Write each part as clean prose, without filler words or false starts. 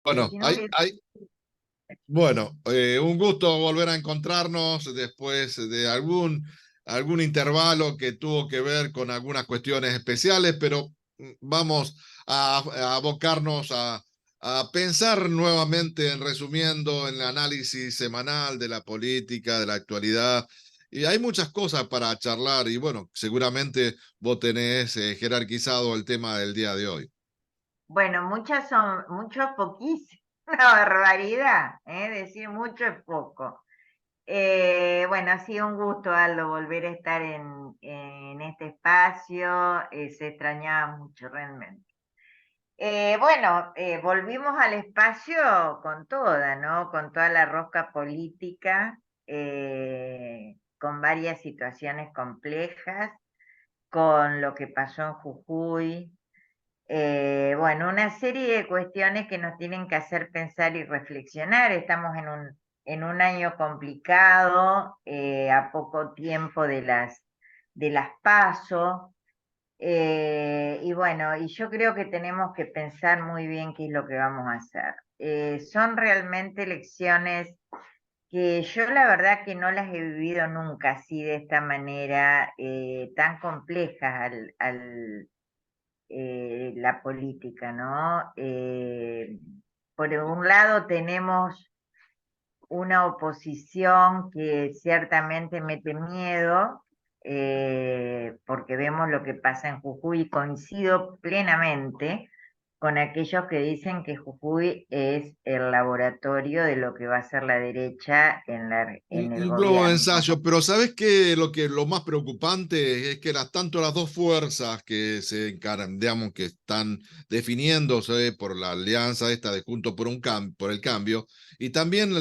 Bueno, Si no hubiese... un gusto volver a encontrarnos después de algún intervalo que tuvo que ver con algunas cuestiones especiales, pero vamos a abocarnos a pensar nuevamente, en resumiendo, en el análisis semanal de la política, de la actualidad. Y hay muchas cosas para charlar y bueno, seguramente vos tenés jerarquizado el tema del día de hoy. Bueno, muchas son, muchos poquísimos, una barbaridad, ¿eh? Decir mucho es poco. Bueno, ha sido un gusto, Aldo, volver a estar en este espacio, se extrañaba mucho realmente. Volvimos al espacio con toda, ¿no? Con toda la rosca política, con varias situaciones complejas, con lo que pasó en Jujuy. Bueno, una serie de cuestiones que nos tienen que hacer pensar y reflexionar. Estamos en un año complicado, a poco tiempo de las PASO. Y bueno, y yo creo que tenemos que pensar muy bien qué es lo que vamos a hacer. Son realmente elecciones que yo la verdad que no las he vivido nunca así de esta manera, tan complejas la política, ¿no? Por un lado tenemos una oposición que ciertamente mete miedo, porque vemos lo que pasa en Jujuy y coincido plenamente con aquellos que dicen que Jujuy es el laboratorio de lo que va a ser la derecha en el Un globo de gobierno. ensayo, pero ¿sabes qué? Lo más preocupante es que tanto las dos fuerzas que se encaran, digamos, que están definiéndose por la alianza esta de Juntos por el Cambio, y también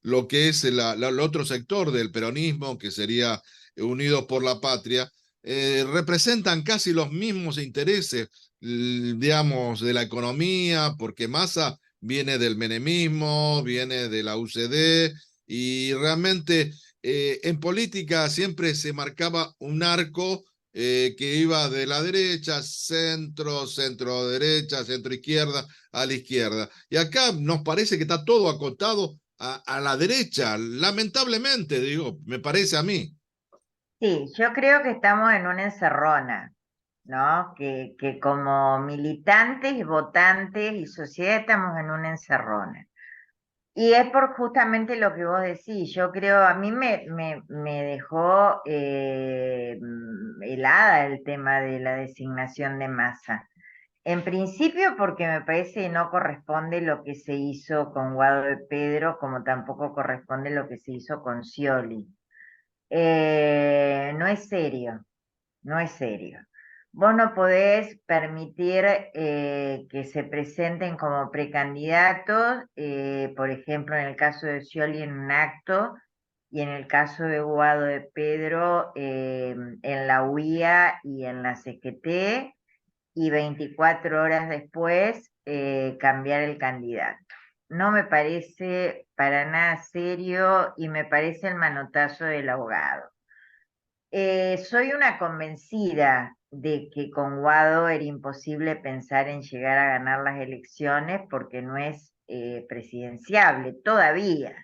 lo que es el otro sector del peronismo, que sería Unidos por la Patria, representan casi los mismos intereses, digamos, de la economía, porque Massa viene del menemismo, viene de la UCD, y realmente en política siempre se marcaba un arco que iba de la derecha, centro, centro derecha, centro izquierda, a la izquierda. Y acá nos parece que está todo acotado a la derecha, lamentablemente, digo, me parece a mí. Sí, yo creo que estamos en una encerrona, ¿no? Que como militantes, votantes y sociedad estamos en una encerrona. Y es por justamente lo que vos decís. Yo creo, a mí me dejó helada el tema de la designación de masa. En principio porque me parece que no corresponde lo que se hizo con Guado de Pedro, como tampoco corresponde lo que se hizo con Scioli. No es serio, no es serio. Vos no podés permitir que se presenten como precandidatos, por ejemplo, en el caso de Scioli en un acto y en el caso de Guado de Pedro en la UIA y en la CGT, y 24 horas después cambiar el candidato. No me parece para nada serio y me parece el manotazo del abogado. Soy una convencida de que con Guado era imposible pensar en llegar a ganar las elecciones porque no es presidenciable todavía,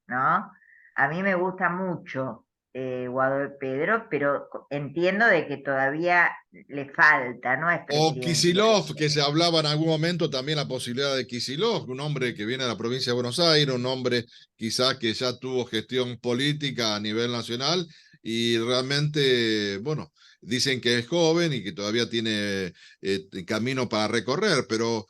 ¿no? A mí me gusta mucho Guado de Pedro, pero entiendo de que todavía le falta, no es O presidenciable. Kicillof, que se hablaba en algún momento también la posibilidad de Kicillof, un hombre que viene de la provincia de Buenos Aires, un hombre quizás que ya tuvo gestión política a nivel nacional y realmente, bueno, dicen que es joven y que todavía tiene camino para recorrer, pero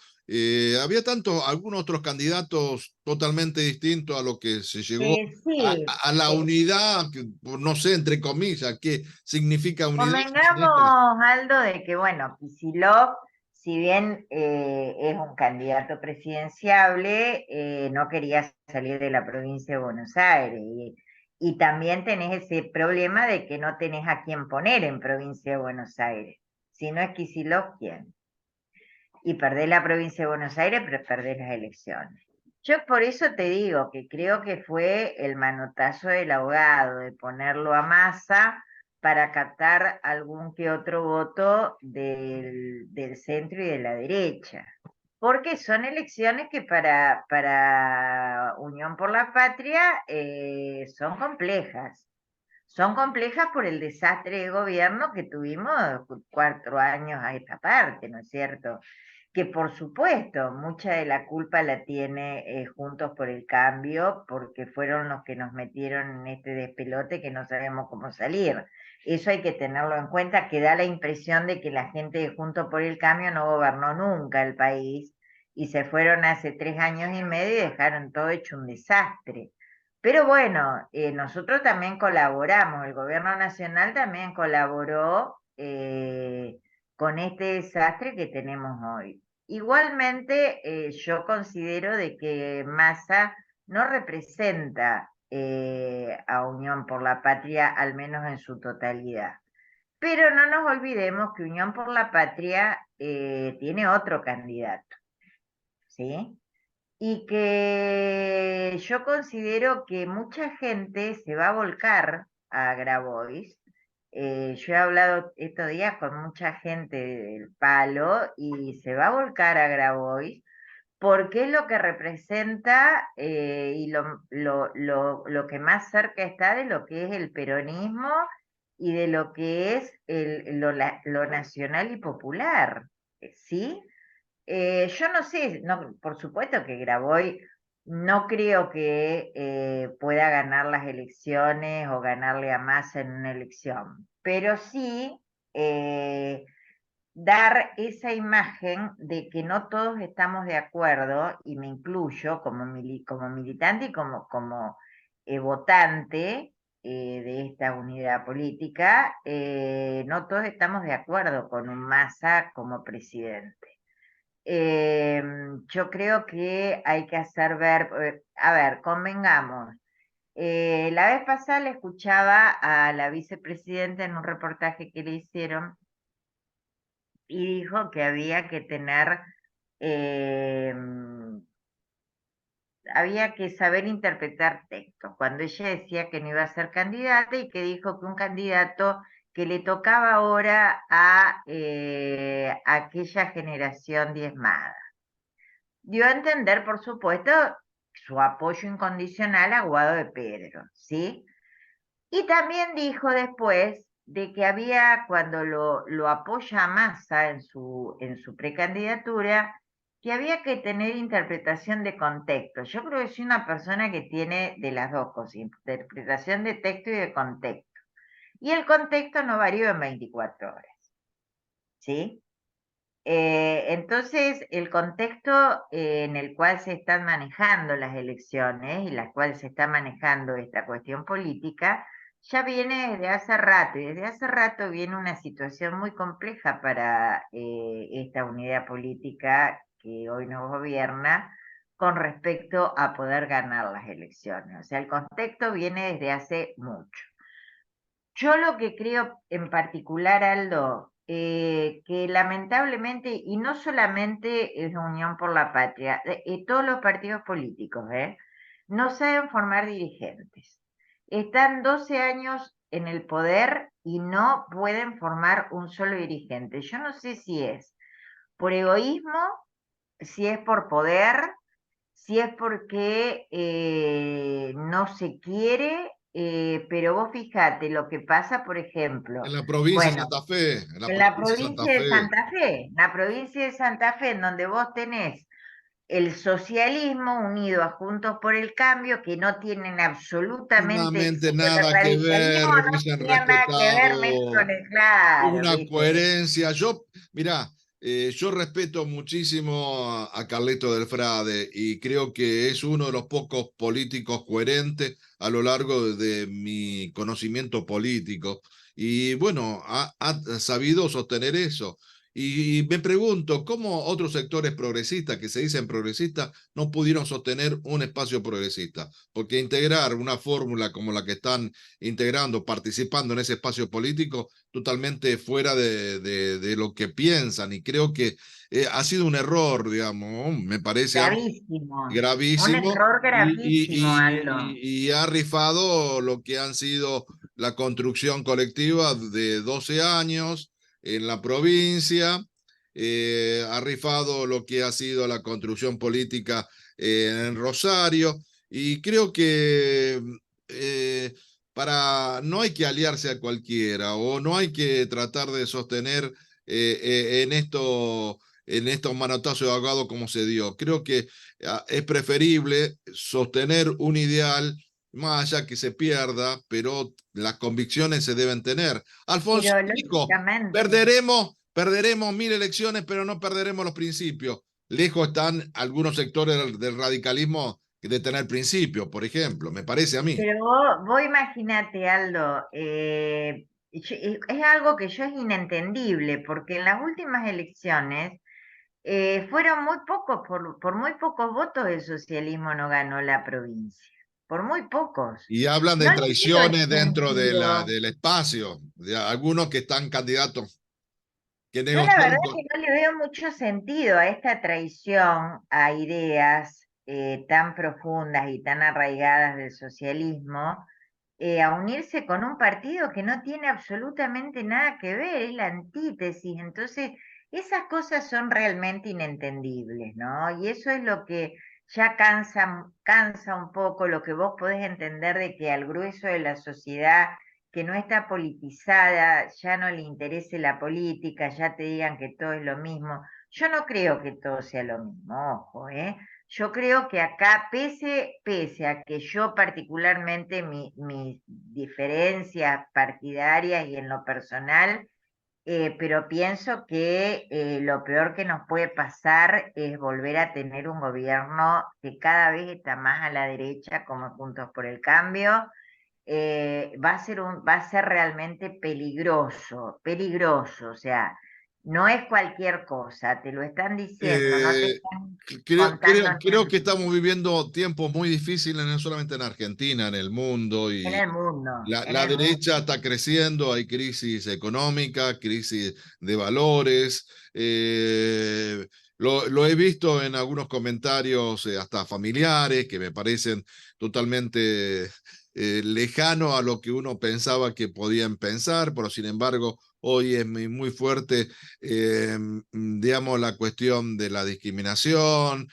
había algunos otros candidatos totalmente distintos a lo que se llegó Sí, a la unidad, que, no sé, entre comillas, qué significa unidad en esta. convengamos, Aldo, de que, bueno, Kicillof, si bien es un candidato presidenciable, no quería salir de la provincia de Buenos Aires. Y también tenés ese problema de que no tenés a quién poner en provincia de Buenos Aires. Si no es Kicillof, ¿quién? Y perdés la provincia de Buenos Aires, pero perdés las elecciones. Yo por eso te digo que creo que fue el manotazo del ahogado, de ponerlo a Massa para captar algún que otro voto del centro y de la derecha. porque son elecciones que para Unión por la Patria son complejas. Son complejas por el desastre de gobierno que tuvimos 4 años a esta parte, ¿no es cierto? Que por supuesto, mucha de la culpa la tiene Juntos por el Cambio, porque fueron los que nos metieron en este despelote que no sabemos cómo salir. Eso hay que tenerlo en cuenta, que da la impresión de que la gente de Juntos por el Cambio no gobernó nunca el país y se fueron hace 3 años y medio y dejaron todo hecho un desastre. Pero bueno, nosotros también colaboramos, el gobierno nacional también colaboró con este desastre que tenemos hoy. Igualmente, yo considero de que Massa no representa a Unión por la Patria, al menos en su totalidad. Pero no nos olvidemos que Unión por la Patria tiene otro candidato, ¿sí? Y que yo considero que mucha gente se va a volcar a Grabois. Yo he hablado estos días con mucha gente del palo y se va a volcar a Grabois porque es lo que representa y lo que más cerca está de lo que es el peronismo y de lo que es lo nacional y popular, ¿sí? Yo no sé, no, por supuesto que Graboy no creo que pueda ganar las elecciones o ganarle a Massa en una elección, pero sí eh, dar esa imagen de que no todos estamos de acuerdo, y me incluyo como militante y como votante de esta unidad política, no todos estamos de acuerdo con un Massa como presidente. Yo creo que hay que hacer ver, a ver, convengamos. La vez pasada le escuchaba a la vicepresidenta en un reportaje que le hicieron y dijo que eh, había que saber interpretar textos. Cuando ella decía que no iba a ser candidata y que dijo que un candidato que le tocaba ahora a aquella generación diezmada. Dio a entender, por supuesto, su apoyo incondicional a Guado de Pedro, ¿sí? Y también dijo después de que había, cuando lo apoya a Massa en su precandidatura, que había que tener interpretación de contexto. Yo creo que soy una persona que tiene de las dos cosas, interpretación de texto y de contexto. Y el contexto no varió en 24 horas, ¿sí? Entonces, el contexto en el cual se están manejando las elecciones y las cuales se está manejando esta cuestión política ya viene desde hace rato, y desde hace rato viene una situación muy compleja para esta unidad política que hoy nos gobierna con respecto a poder ganar las elecciones. O sea, el contexto viene desde hace mucho. Yo lo que creo en particular, Aldo, que lamentablemente, y no solamente es Unión por la Patria, todos los partidos políticos, no saben formar dirigentes. Están 12 años en el poder y no pueden formar un solo dirigente. Yo no sé si es por egoísmo, si es por poder, si es porque no se quiere, pero vos fíjate lo que pasa, por ejemplo, En la provincia de bueno, Santa Fe, en la en la provincia de Santa provincia de Fe, Santa Fe, la provincia de Santa Fe, en donde vos tenés el socialismo unido a Juntos por el Cambio, que no tienen absolutamente, minimamente con el nada que radicalismo ver, no hubiesen tenía nada que ver, menos con respetado el claro, una ¿viste? coherencia. Mira, yo respeto muchísimo a Carleto del Frade y creo que es uno de los pocos políticos coherentes a lo largo de mi conocimiento político. Y bueno, ha sabido sostener eso. Y me pregunto, ¿cómo otros sectores progresistas que se dicen progresistas no pudieron sostener un espacio progresista? Porque integrar una fórmula como la que están integrando, participando en ese espacio político, totalmente fuera de lo que piensan y creo que ha sido un error, digamos, me parece a mí Gravísimo, un gravísimo error gravísimo, Aldo. y ha rifado lo que han sido la construcción colectiva de 12 años en la provincia. ha rifado lo que ha sido la construcción política en Rosario, y creo que no hay que aliarse a cualquiera, o no hay que tratar de sostener en estos manotazos de ahogado como se dio. Creo que es preferible sostener un ideal más allá que se pierda, pero las convicciones se deben tener. Alfonso Pero dijo, lógicamente, perderemos 1000 elecciones, pero no perderemos los principios. Lejos están algunos sectores del radicalismo de tener principios, por ejemplo, me parece a mí. pero vos imaginate, Aldo, es algo que yo es inentendible, porque en las últimas elecciones fueron muy pocos, por muy pocos votos el socialismo no ganó la provincia, por muy pocos. Y hablan de No le veo el traiciones dentro sentido. del espacio, de algunos que están candidatos, que Yo la verdad negociaron que con... no le veo mucho sentido a esta traición a ideas tan profundas y tan arraigadas del socialismo, a unirse con un partido que no tiene absolutamente nada que ver, es la antítesis. Entonces, esas cosas son realmente inentendibles, ¿no? Y eso es lo que ya cansa un poco, lo que vos podés entender de que al grueso de la sociedad que no está politizada, ya no le interese la política, ya te digan que todo es lo mismo. Yo no creo que todo sea lo mismo, ojo, ¿eh? Yo creo que acá, pese a que yo particularmente mis diferencias partidarias y en lo personal, pero pienso que lo peor que nos puede pasar es volver a tener un gobierno que cada vez está más a la derecha, como Juntos por el Cambio. Va a ser realmente peligroso, peligroso, o sea, no es cualquier cosa, te lo están diciendo, no te Eh, están contando creo que estamos viviendo tiempos muy difíciles, no solamente en Argentina, en el mundo, en y el mundo, en la el mundo. derecha está creciendo, hay crisis económica, crisis de valores. Lo he visto en algunos comentarios, hasta familiares, que me parecen totalmente lejanos a lo que uno pensaba que podían pensar, pero sin embargo hoy es muy fuerte, digamos, la cuestión de la discriminación,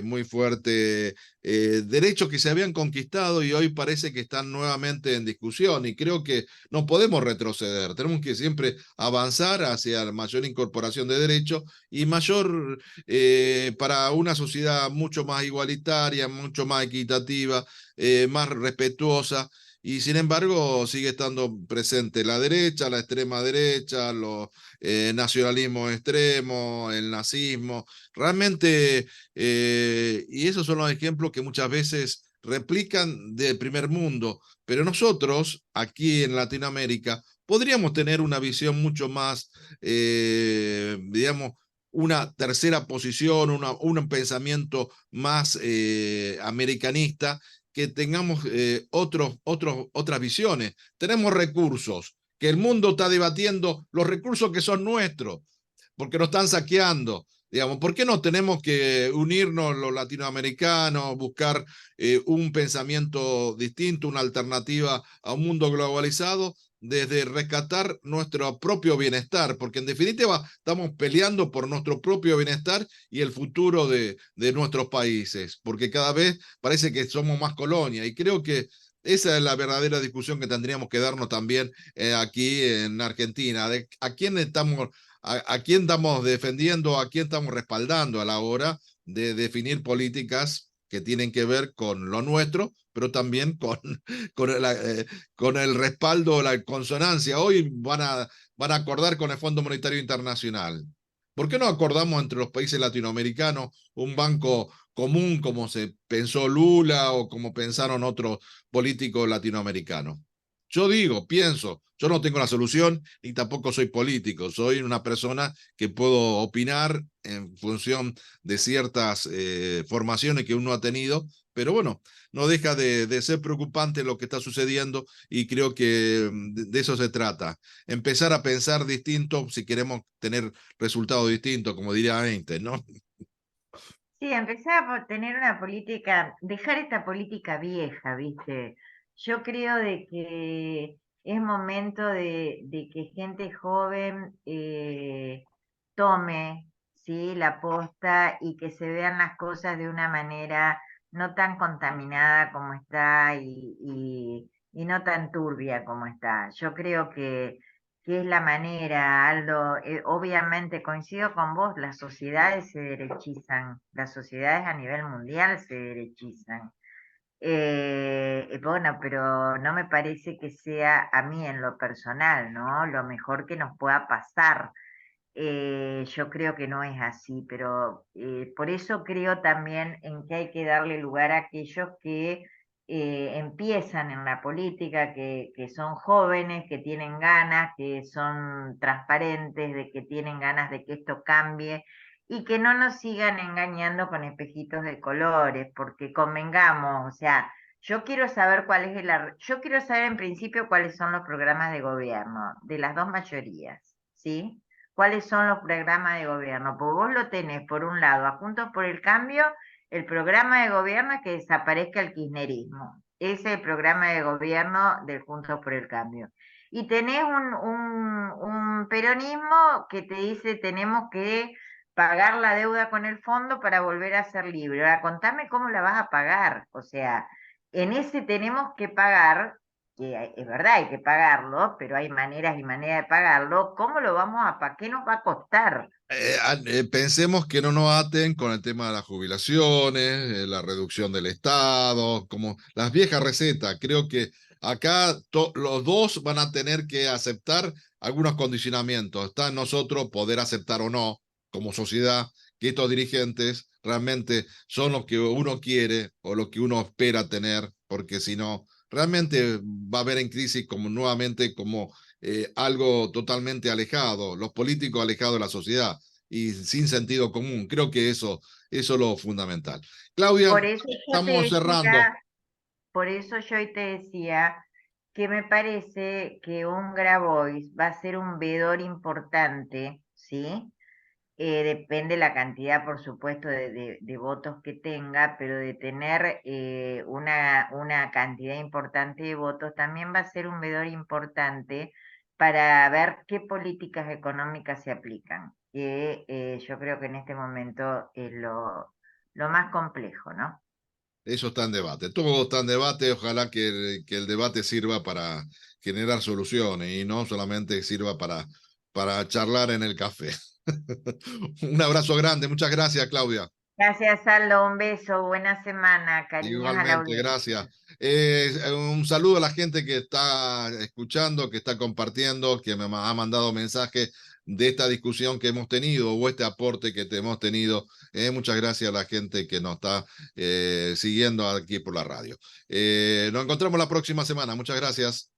muy fuerte, derechos que se habían conquistado y hoy parece que están nuevamente en discusión, y creo que no podemos retroceder, tenemos que siempre avanzar hacia la mayor incorporación de derechos y mayor, para una sociedad mucho más igualitaria, mucho más equitativa, más respetuosa. Y sin embargo, sigue estando presente la derecha, la extrema derecha, los nacionalismos extremos, el nazismo. Realmente, y esos son los ejemplos que muchas veces replican del primer mundo. Pero nosotros, aquí en Latinoamérica, podríamos tener una visión mucho más, digamos, una tercera posición, un pensamiento más americanista, que tengamos otras visiones. Tenemos recursos, que el mundo está debatiendo los recursos que son nuestros, porque nos están saqueando. Digamos, ¿por qué no tenemos que unirnos los latinoamericanos, buscar un pensamiento distinto, una alternativa a un mundo globalizado, desde rescatar nuestro propio bienestar? Porque en definitiva estamos peleando por nuestro propio bienestar y el futuro de nuestros países, porque cada vez parece que somos más colonia, y creo que esa es la verdadera discusión que tendríamos que darnos también aquí en Argentina, de a quién estamos defendiendo, a quién estamos respaldando a la hora de definir políticas que tienen que ver con lo nuestro, pero también con el respaldo, la consonancia. Hoy van a acordar con el Fondo Monetario Internacional. ¿Por qué no acordamos entre los países latinoamericanos un banco común como se pensó Lula o como pensaron otros políticos latinoamericanos? Yo digo, pienso, yo no tengo la solución y tampoco soy político, soy una persona que puedo opinar en función de ciertas formaciones que uno ha tenido, pero bueno, no deja de ser preocupante lo que está sucediendo, y creo que de eso se trata, empezar a pensar distinto si queremos tener resultados distintos, como diría Einstein, ¿no? Sí, empezar por tener una política, dejar esta política vieja, ¿viste? Yo creo de que es momento de que gente joven tome, ¿sí?, la posta y que se vean las cosas de una manera no tan contaminada como está y no tan turbia como está. Yo creo que es la manera, Aldo. Obviamente coincido con vos, las sociedades se derechizan, las sociedades a nivel mundial se derechizan. Bueno, pero no me parece que sea a mí en lo personal, ¿no? Lo mejor que nos pueda pasar. Yo creo que no es así, pero por eso creo también en que hay que darle lugar a aquellos que empiezan en la política, que son jóvenes, que tienen ganas, que son transparentes, de que tienen ganas de que esto cambie y que no nos sigan engañando con espejitos de colores, porque convengamos, o sea, yo quiero saber cuál es yo quiero saber en principio cuáles son los programas de gobierno de las dos mayorías, ¿sí? ¿Cuáles son los programas de gobierno? Porque vos lo tenés, por un lado, a Juntos por el Cambio, el programa de gobierno es que desaparezca el kirchnerismo. Ese es el programa de gobierno de Juntos por el Cambio. Y tenés un peronismo que te dice tenemos que pagar la deuda con el fondo para volver a ser libre. Ahora, contame cómo la vas a pagar. O sea, en ese tenemos que pagar, que es verdad, hay que pagarlo, pero hay maneras y maneras de pagarlo. ¿Cómo lo vamos a pagar? ¿Qué nos va a costar? Pensemos que no nos aten con el tema de las jubilaciones, la reducción del Estado, como las viejas recetas. Creo que acá los dos van a tener que aceptar algunos condicionamientos. Está en nosotros poder aceptar o no, como sociedad, que estos dirigentes realmente son los que uno quiere o lo que uno espera tener, porque si no, realmente va a haber en crisis como nuevamente como algo totalmente alejado, los políticos alejados de la sociedad y sin sentido común. Creo que eso es lo fundamental. Claudia, Por eso yo te estamos cerrando. decía, por eso yo hoy te decía que me parece que un Grabois va a ser un veedor importante, ¿sí? Depende la cantidad, por supuesto, de votos que tenga, pero de tener una cantidad importante de votos, también va a ser un veedor importante para ver qué políticas económicas se aplican, que yo creo que en este momento es lo más complejo, ¿no? Eso está en debate. Todo está en debate. Ojalá que el debate sirva para generar soluciones y no solamente sirva para charlar en el café. Un abrazo grande. Muchas gracias, Claudia. Gracias, Aldo, un beso, buena semana, cariños a la Igualmente, gracias. audiencia. Un saludo a la gente que está escuchando, que está compartiendo, que me ha mandado mensajes de esta discusión que hemos tenido o este aporte que hemos tenido. Muchas gracias a la gente que nos está siguiendo aquí por la radio. Nos encontramos la próxima semana. Muchas gracias.